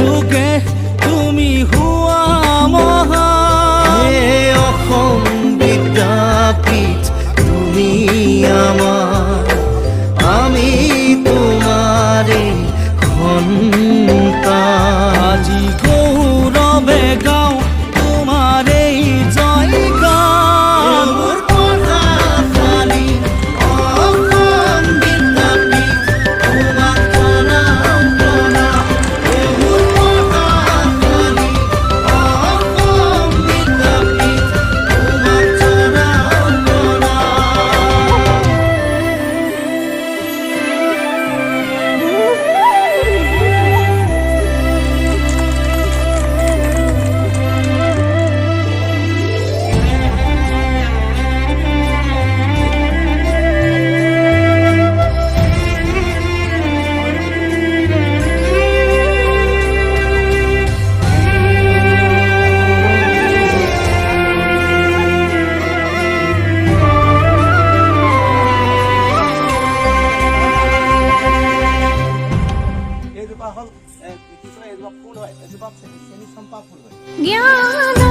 যুগে তুমি হোৱা মহান অসম বিদ্যাপীঠ তুমি আমাৰ আমি তোমাৰে সন্তান আজি গৌৰৱে গাওঁ তোমাৰে জয়গান মোৰ পঢ়াশালী অসম বিদ্যাপীঠ তোমাক প্ৰণাম প্ৰণাম মোৰ পঢ়াশালী অসম বিদ্যাপীঠ তোমাক প্ৰণাম প্ৰণাম এইজোপা হ'ল কি কয় এইজোপা ফুল হয়, এজোপা চেনি চম্পা ফুল হয়। জ্ঞান